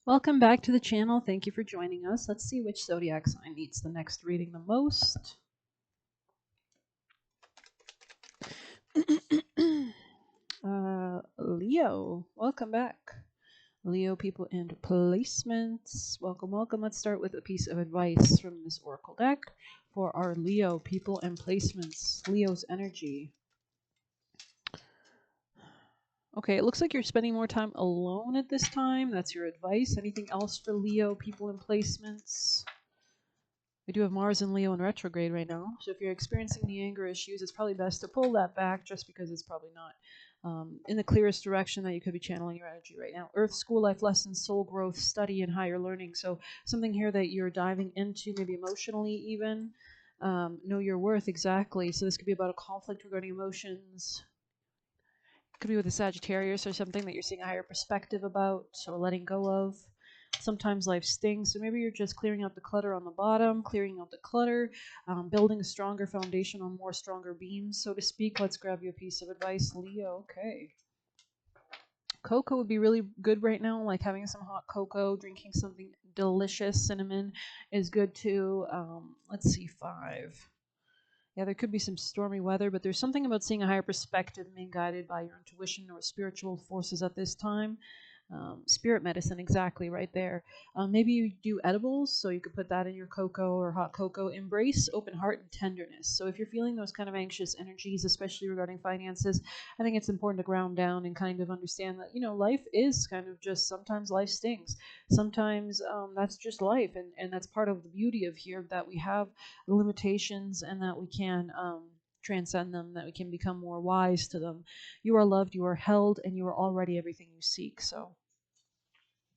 Welcome back to the channel. Thank you for joining us. Let's see which zodiac sign needs the next reading the most. Leo, welcome back. Leo people and placements. Welcome, welcome. Let's start with a piece of advice from this oracle deck for our Leo people and placements. Leo's energy. Okay, it looks like you're spending more time alone at this time. That's your advice. Anything else for Leo people and placements? We do have Mars and Leo in retrograde right now. So if you're experiencing the anger issues, it's probably best to pull that back just because it's probably not in the clearest direction that you could be channeling your energy right now. Earth, school, life lessons, soul growth, study, and higher learning. So something here that you're diving into, maybe emotionally even. Know your worth, exactly. So this could be about a conflict regarding emotions. Could be with a Sagittarius or something that you're seeing a higher perspective about or letting go of. Sometimes life stings, so maybe you're just clearing out the clutter on the bottom, clearing out the clutter, building a stronger foundation on more stronger beams, so to speak. Let's grab you a piece of advice, Leo. Okay. Cocoa would be really good right now, like having some hot cocoa, drinking something delicious. Cinnamon is good too. Let's see, 5. Yeah, there could be some stormy weather, but there's something about seeing a higher perspective and being guided by your intuition or spiritual forces at this time. Spirit medicine, exactly right there. Maybe you do edibles, so you could put that in your cocoa or hot cocoa. Embrace open heart and tenderness. So if you're feeling those kind of anxious energies, especially regarding finances, I think it's important to ground down and kind of understand that, life is kind of just sometimes life stings. Sometimes that's just life, and that's part of the beauty of here that we have limitations and that we can transcend them, that we can become more wise to them. You are loved, you are held, and you are already everything you seek. So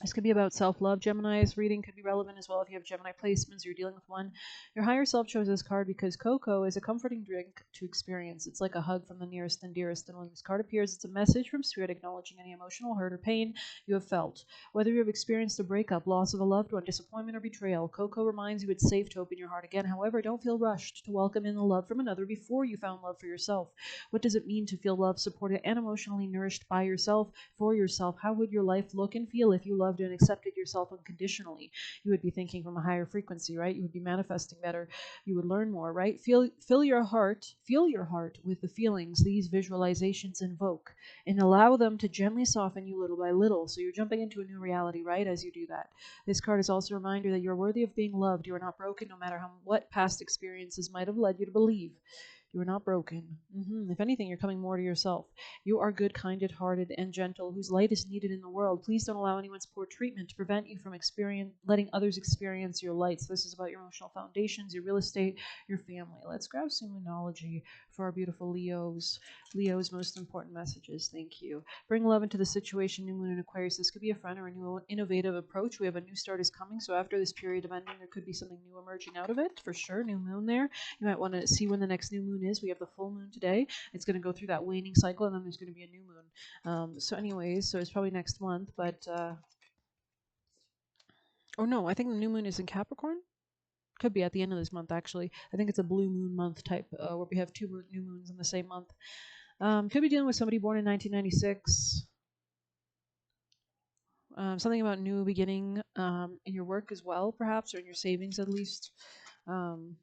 this could be about self-love. Gemini's reading could be relevant as well if you have Gemini placements, you're dealing with one. Your higher self chose this card because cocoa is a comforting drink to experience. It's like a hug from the nearest and dearest. And when this card appears, it's a message from Spirit acknowledging any emotional hurt or pain you have felt. Whether you have experienced a breakup, loss of a loved one, disappointment, or betrayal, cocoa reminds you it's safe to open your heart again. However, don't feel rushed to welcome in the love from another before you found love for yourself. What does it mean to feel loved, supported, and emotionally nourished by yourself, for yourself? How would your life look and feel if you loved and accepted yourself unconditionally? You would be thinking from a higher frequency, right? You would be manifesting better. You would learn more, right? Feel your heart with the feelings these visualizations invoke, and allow them to gently soften you little by little. So you're jumping into a new reality, right? As you do that. This card is also a reminder that you're worthy of being loved. You are not broken, no matter what past experiences might have led you to believe. You are not broken. If anything, you're coming more to yourself. You are good, kinded, hearted, and gentle, whose light is needed in the world. Please don't allow anyone's poor treatment to prevent you from letting others experience your light. So this is about your emotional foundations, your real estate, your family. Let's grab some Moonology for our beautiful Leos. Leo's most important messages. Thank you. Bring love into the situation. New moon in Aquarius. This could be a friend or a new innovative approach. We have a new start is coming. So after this period of ending, there could be something new emerging out of it, for sure. New moon there. You might want to see when the next new moon is. We have the full moon today. It's going to go through that waning cycle, and then there's going to be a new moon. So anyways, so it's probably next month, but oh no, I think the new moon is in Capricorn. Could be at the end of this month, actually. I think it's a blue moon month type, where we have two new moons in the same month. Could be dealing with somebody born in 1996. Something about new beginning in your work as well, perhaps, or in your savings at least. Um,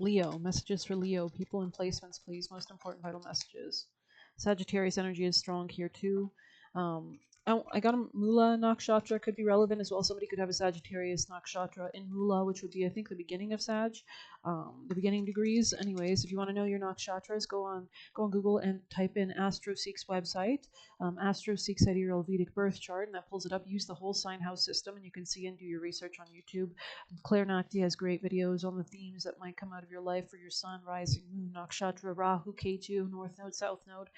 Leo, messages for Leo, people and placements, please. Most important vital messages. Sagittarius energy is strong here too. Oh, I got a Mula Nakshatra could be relevant as well. Somebody could have a Sagittarius Nakshatra in Mula, which would be, I think, the beginning of Sag, the beginning degrees. Anyways, if you want to know your Nakshatras, go on Google and type in AstroSeek's website. AstroSeek Sidereal Vedic birth chart, and that pulls it up. Use the whole sign house system, and you can see and do your research on YouTube. Claire Nakti has great videos on the themes that might come out of your life for your sun, rising, moon, nakshatra, Rahu, Ketu, north node, south node.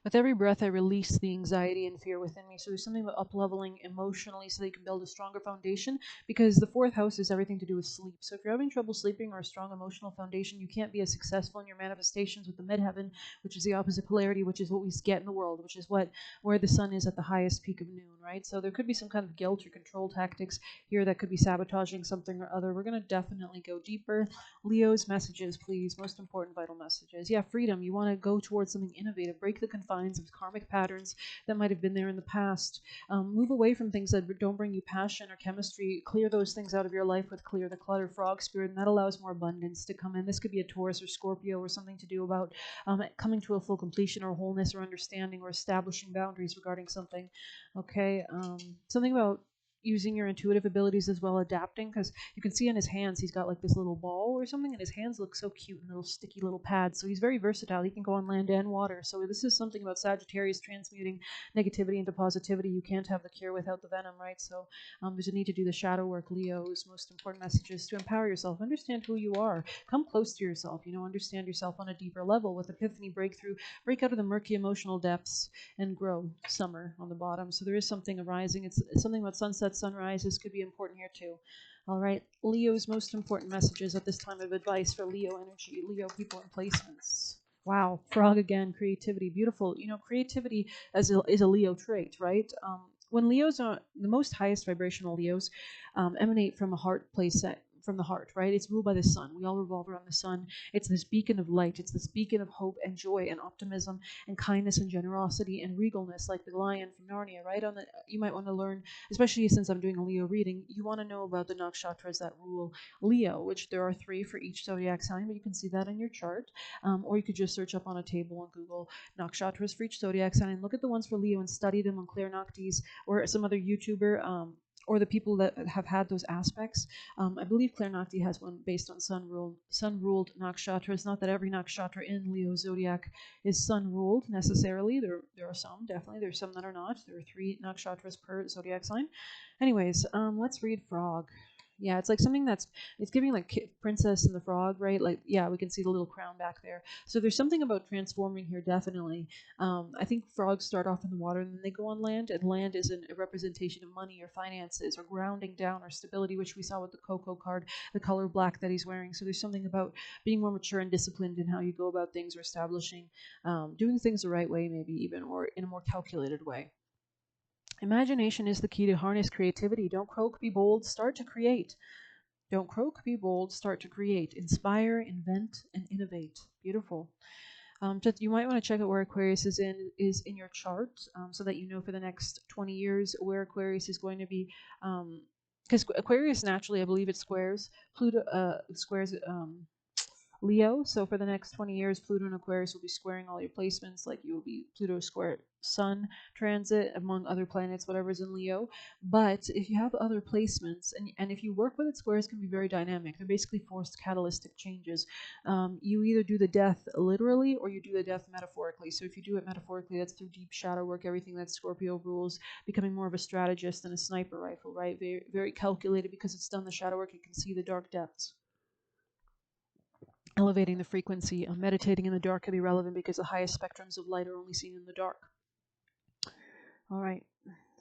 With every breath, I release the anxiety and fear within me. So there's something about up-leveling emotionally so that you can build a stronger foundation, because the fourth house is everything to do with sleep. So if you're having trouble sleeping or a strong emotional foundation, you can't be as successful in your manifestations with the midheaven, which is the opposite polarity, which is what we get in the world, which is where the sun is at the highest peak of noon, right? So there could be some kind of guilt or control tactics here that could be sabotaging something or other. We're going to definitely go deeper. Leo's messages, please. Most important vital messages. Yeah, freedom. You want to go towards something innovative. Break the confines of karmic patterns that might have been there in the past. Move away from things that don't bring you passion or chemistry. Clear those things out of your life with Clear the Clutter Frog Spirit, and that allows more abundance to come in. This could be a Taurus or Scorpio or something to do about coming to a full completion or wholeness or understanding or establishing boundaries regarding something. Okay, something about using your intuitive abilities as well, adapting, because you can see in his hands he's got like this little ball or something, and his hands look so cute and little sticky little pads. So he's very versatile. He can go on land and water. So this is something about Sagittarius transmuting negativity into positivity. You can't have the cure without the venom, right? So there's a need to do the shadow work. Leo's most important message is to empower yourself, understand who you are, come close to yourself, understand yourself on a deeper level with epiphany, breakthrough, break out of the murky emotional depths and grow. Summer on the bottom. So there is something arising. It's something about sunset, sunrises could be important here too. All right, Leo's most important messages at this time of advice for Leo energy, Leo people and placements. Wow, frog again, creativity, beautiful. Creativity is a Leo trait, right? When Leos are the most highest vibrational Leos, emanate from a heart place set from the heart, right? It's ruled by the sun. We all revolve around the sun. It's this beacon of light. It's this beacon of hope and joy and optimism and kindness and generosity and regalness, like the lion from Narnia, right? You might want to learn, especially since I'm doing a Leo reading, you want to know about the nakshatras that rule Leo, which there are 3 for each zodiac sign, but you can see that in your chart. Or you could just search up on a table and Google nakshatras for each zodiac sign and look at the ones for Leo and study them on Claire Noctis or some other YouTuber. Or the people that have had those aspects. I believe Claire Nocti has one based on sun-ruled nakshatras. Not that every nakshatra in Leo zodiac is sun-ruled necessarily. There are some, definitely. There's some that are not. There are 3 nakshatras per zodiac sign. Anyways, let's read Frog. Yeah, it's like something it's giving like Princess and the Frog, right? Like, yeah, we can see the little crown back there. So there's something about transforming here, definitely. I think frogs start off in the water and then they go on land, and land is a representation of money or finances or grounding down or stability, which we saw with the Coco card, the color black that he's wearing. So there's something about being more mature and disciplined in how you go about things or establishing, doing things the right way, maybe even, or in a more calculated way. Imagination is the key to harness creativity. Don't croak, be bold, start to create. Don't croak, be bold, start to create. Inspire, invent, and innovate. Beautiful. You might want to check out where Aquarius is in your chart, so that you know for the next 20 years where Aquarius is going to be. Because Aquarius naturally, I believe it squares Pluto, squares Leo. So for the next 20 years, Pluto and Aquarius will be squaring all your placements. Like you will be Pluto square Sun transit among other planets, whatever's in Leo. But if you have other placements, and if you work with it, squares can be very dynamic. They're basically forced catalytic changes. You either do the death literally or you do the death metaphorically. So if you do it metaphorically, that's through deep shadow work, everything that Scorpio rules, becoming more of a strategist than a sniper rifle, right? Very, very calculated because it's done the shadow work. It can see the dark depths. Elevating the frequency of meditating in the dark can be relevant because the highest spectrums of light are only seen in the dark. All right,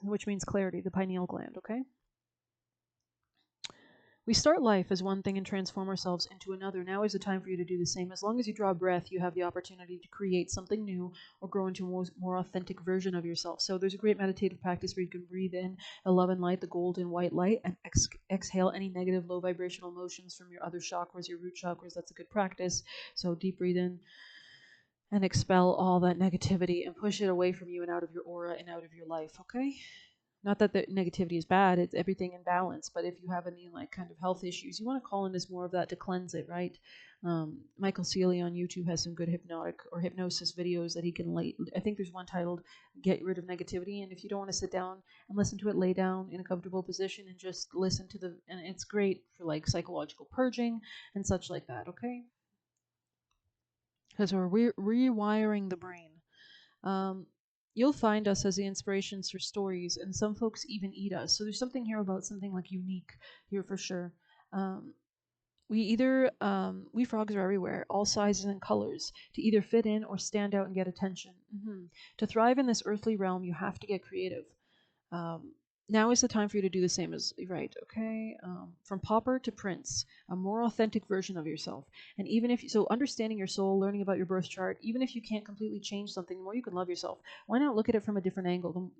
which means clarity, the pineal gland, okay? We start life as one thing and transform ourselves into another. Now is the time for you to do the same. As long as you draw breath, you have the opportunity to create something new or grow into a more authentic version of yourself. So there's a great meditative practice where you can breathe in the love and light, the golden white light, and exhale any negative low vibrational emotions from your other chakras, your root chakras. That's a good practice. So deep breathe in and expel all that negativity and push it away from you and out of your aura and out of your life, okay? Not that the negativity is bad, it's everything in balance. But if you have any like kind of health issues, you want to call in as more of that to cleanse it, right? Michael Sealy on YouTube has some good hypnotic or hypnosis videos that he can I think there's one titled "Get Rid of Negativity," and if you don't want to sit down and listen to it, lay down in a comfortable position and just listen to and it's great for like psychological purging and such like that, okay? Because we're rewiring the brain. You'll find us as the inspirations for stories, and some folks even eat us. So there's something here about something like unique here for sure. we frogs are everywhere, all sizes and colors, to either fit in or stand out and get attention. To thrive in this earthly realm, you have to get creative. Um, Now is the time for you to do the same as right. Okay, from pauper to prince, a more authentic version of yourself. And even if so, understanding your soul, learning about your birth chart, even if you can't completely change something, the more you can love yourself. Why not look at it from a different angle?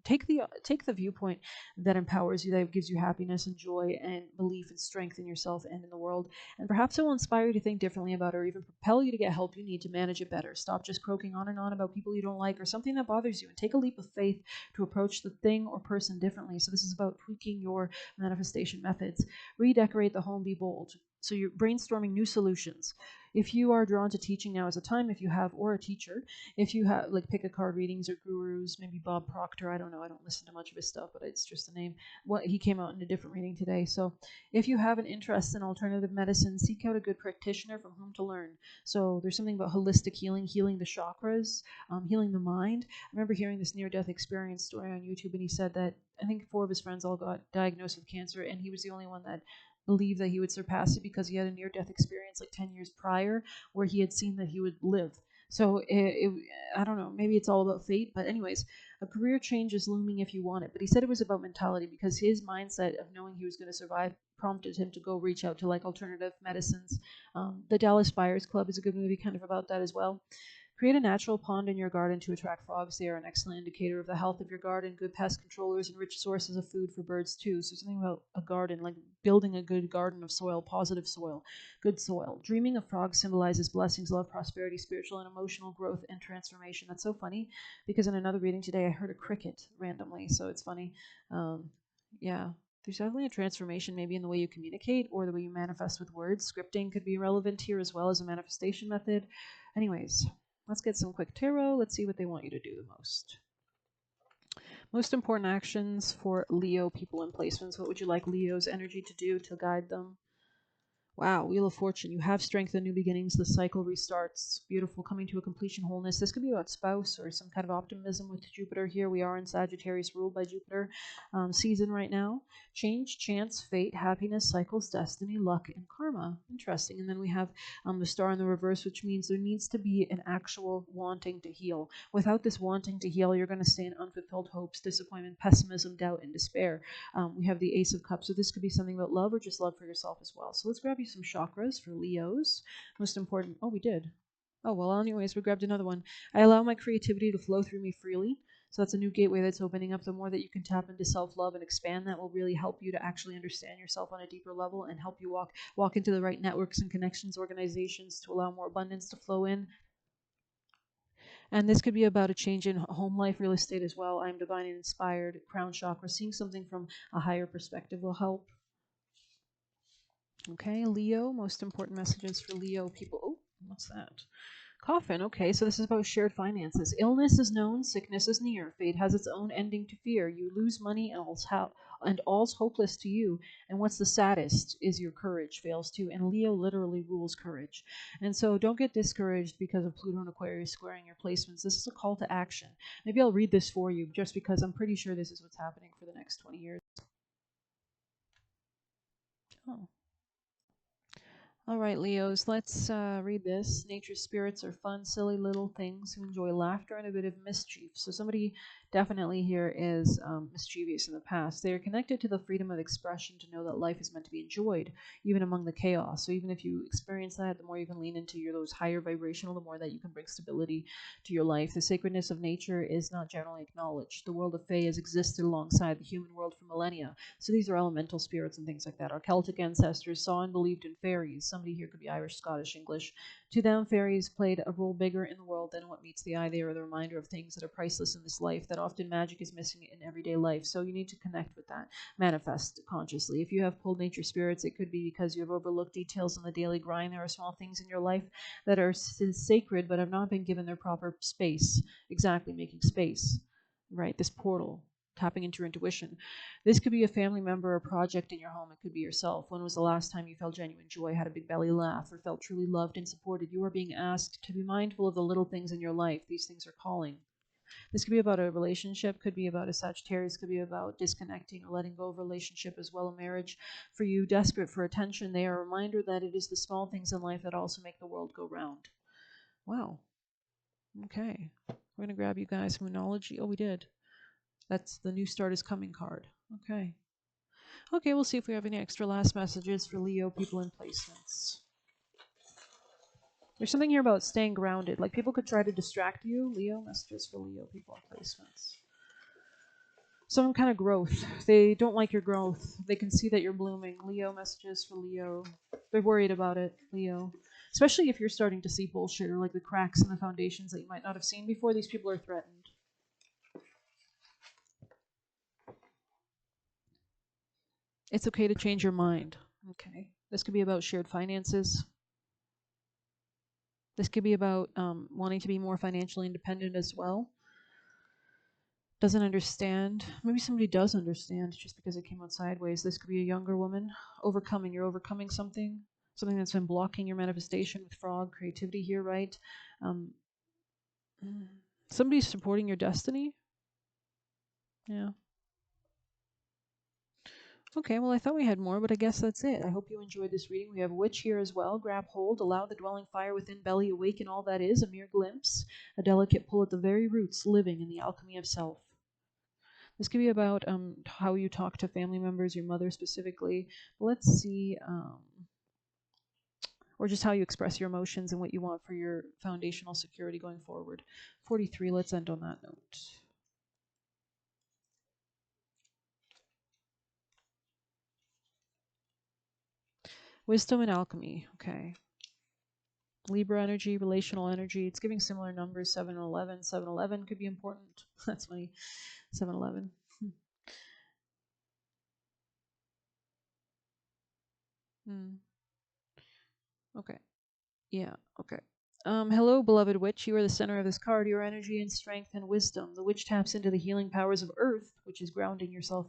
Take the viewpoint that empowers you, that gives you happiness and joy and belief and strength in yourself and in the world, and perhaps it will inspire you to think differently about it, or even propel you to get help you need to manage it better. Stop just croaking on and on about people you don't like or something that bothers you, and take a leap of faith to approach the thing or person differently. So this is about tweaking your manifestation methods. Redecorate the home, be bold. So you're brainstorming new solutions. If you are drawn to teaching, now is a time. If you have, or a teacher, if you have, like, pick a card readings or gurus, maybe Bob Proctor. I don't know. I don't listen to much of his stuff, but it's just a name. What he came out in a different reading today. So if you have an interest in alternative medicine, seek out a good practitioner from whom to learn. So there's something about holistic healing, healing the chakras, healing the mind. I remember hearing this near-death experience story on YouTube, and he said that I think 4 of his friends all got diagnosed with cancer, and he was the only one that believed that he would surpass it because he had a near-death experience like 10 years prior where he had seen that he would live. So I don't know, maybe it's all about fate, but anyways, a career change is looming if you want it. But he said it was about mentality because his mindset of knowing he was going to survive prompted him to go reach out to like alternative medicines. The Dallas Buyers Club is a good movie kind of about that as well. Create a natural pond in your garden to attract frogs. They are an excellent indicator of the health of your garden. Good pest controllers and rich sources of food for birds too. So something about a garden, like building a good garden of soil, positive soil, good soil. Dreaming of frogs symbolizes blessings, love, prosperity, spiritual and emotional growth, and transformation. That's so funny because in another reading today I heard a cricket randomly, so it's funny. Yeah, there's definitely a transformation maybe in the way you communicate or the way you manifest with words. Scripting could be relevant here as well as a manifestation method. Anyways, let's get some quick tarot. Let's see what they want you to do the most. Most important actions for Leo people and placements. What would you like Leo's energy to do to guide them? Wow, Wheel of Fortune. You have strength and new beginnings. The cycle restarts. Beautiful, coming to a completion, wholeness. This could be about spouse or some kind of optimism with Jupiter here. We are in Sagittarius, ruled by Jupiter season right now. Change, chance, fate, happiness, cycles, destiny, luck, and karma. Interesting. And then we have the star in the reverse, which means there needs to be an actual wanting to heal. Without this wanting to heal, you're going to stay in unfulfilled hopes, disappointment, pessimism, doubt, and despair. We have the Ace of Cups, so this could be something about love or just love for yourself as well. So let's grab you some chakras for Leos. Most important. Oh, we did. Oh, well, anyways, we grabbed another one. I allow my creativity to flow through me freely. So that's a new gateway that's opening up. The more that you can tap into self-love and expand, that will really help you to actually understand yourself on a deeper level and help you walk into the right networks and connections, organizations to allow more abundance to flow in. And this could be about a change in home life, real estate as well. I'm divine and inspired, crown chakra. Seeing something from a higher perspective will help. Okay, Leo, most important messages for Leo people. Oh, what's that? Coffin. Okay, so this is about shared finances. Illness is known, sickness is near. Fate has its own ending to fear. You lose money and all's hopeless to you. And what's the saddest is your courage fails too. And Leo literally rules courage. And so don't get discouraged because of Pluto and Aquarius squaring your placements. This is a call to action. Maybe I'll read this for you just because I'm pretty sure this is what's happening for the next 20 years. Oh. All right, Leos, let's read this. Nature's spirits are fun, silly little things who enjoy laughter and a bit of mischief. So somebody definitely here is mischievous in the past. They are connected to the freedom of expression to know that life is meant to be enjoyed, even among the chaos. So even if you experience that, the more you can lean into those higher vibrational, the more that you can bring stability to your life. The sacredness of nature is not generally acknowledged. The world of Fae has existed alongside the human world for millennia. So these are elemental spirits and things like that. Our Celtic ancestors saw and believed in fairies. Somebody here could be Irish, Scottish, English. To them, fairies played a role bigger in the world than what meets the eye. They are the reminder of things that are priceless in this life, that often magic is missing in everyday life. So you need to connect with that, manifest consciously. If you have pulled nature spirits, it could be because you have overlooked details in the daily grind. There are small things in your life that are sacred but have not been given their proper space. Exactly, making space. Right, this portal, tapping into your intuition. This could be a family member or project in your home. It could be yourself. When was the last time you felt genuine joy, had a big belly laugh, or felt truly loved and supported? You are being asked to be mindful of the little things in your life. These things are calling. This could be about a relationship, could be about a Sagittarius, could be about disconnecting or letting go of a relationship as well, a marriage. For you, desperate for attention, they are a reminder that it is the small things in life that also make the world go round. Wow. Okay. We're going to grab you guys Moonology. Oh, we did. That's the New Start is Coming card. Okay. Okay, we'll see if we have any extra last messages for Leo people in placements. There's something here about staying grounded. Like people could try to distract you. Leo, messages for Leo people in placements. Some kind of growth. They don't like your growth. They can see that you're blooming. Leo, messages for Leo. They're worried about it, Leo. Especially if you're starting to see bullshit or like the cracks in the foundations that you might not have seen before. These people are threatened. It's okay to change your mind. Okay. This could be about shared finances. This could be about wanting to be more financially independent as well. Doesn't understand. Maybe somebody does understand just because it came out sideways. This could be a younger woman. Overcoming. You're overcoming something. Something that's been blocking your manifestation with frog creativity here, right? Somebody's supporting your destiny. Yeah. Okay, well, I thought we had more, but I guess that's it. I hope you enjoyed this reading. We have Witch here as well. Grab hold, allow the dwelling fire within belly awaken all that is, a mere glimpse, a delicate pull at the very roots, living in the alchemy of self. This could be about how you talk to family members, your mother specifically. Let's see, or just how you express your emotions and what you want for your foundational security going forward. 43, let's end on that note. Wisdom and alchemy, okay. Libra energy, relational energy. It's giving similar numbers, 7 and 11. 7, 11 could be important. That's funny. 7, 11. Okay. Yeah, okay. Hello, beloved witch. You are the center of this card. Your energy and strength and wisdom. The witch taps into the healing powers of Earth, which is grounding yourself.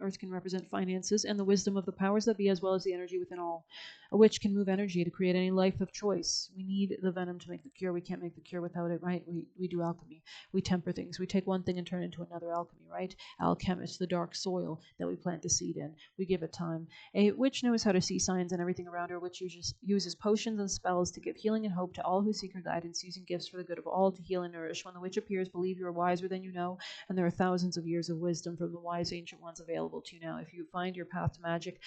Earth can represent finances and the wisdom of the powers that be, as well as the energy within all. A witch can move energy to create any life of choice. We need the venom to make the cure. We can't make the cure without it, right? We do alchemy. We temper things. We take one thing and turn it into another alchemy, right? Alchemist, the dark soil that we plant the seed in. We give it time. A witch knows how to see signs and everything around her, which uses potions and spells to give healing and hope to all who seek her guidance, using gifts for the good of all to heal and nourish. When the witch appears, believe you are wiser than you know, and there are thousands of years of wisdom from the wise ancient ones available to you now. If you find your path to magic,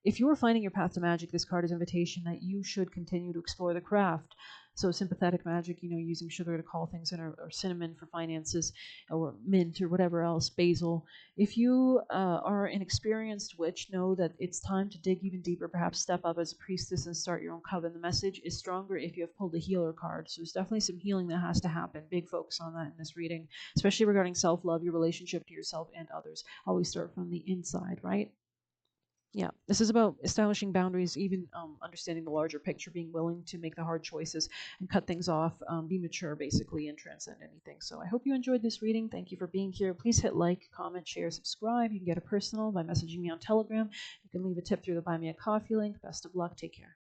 if you are finding your path to magic, this card is an invitation that you should continue to explore the craft. So sympathetic magic, using sugar to call things in, or cinnamon for finances, or mint, or whatever else, basil. If you are an experienced witch, know that it's time to dig even deeper, perhaps step up as a priestess and start your own coven. The message is stronger if you have pulled the healer card. So there's definitely some healing that has to happen. Big focus on that in this reading, especially regarding self-love, your relationship to yourself and others. Always start from the inside, right? Yeah, this is about establishing boundaries, even understanding the larger picture, being willing to make the hard choices and cut things off, be mature basically, and transcend anything. So I hope you enjoyed this reading. Thank you for being here. Please hit like, comment, share, subscribe. You can get a personal by messaging me on Telegram. You can leave a tip through the Buy Me a Coffee link. Best of luck. Take care.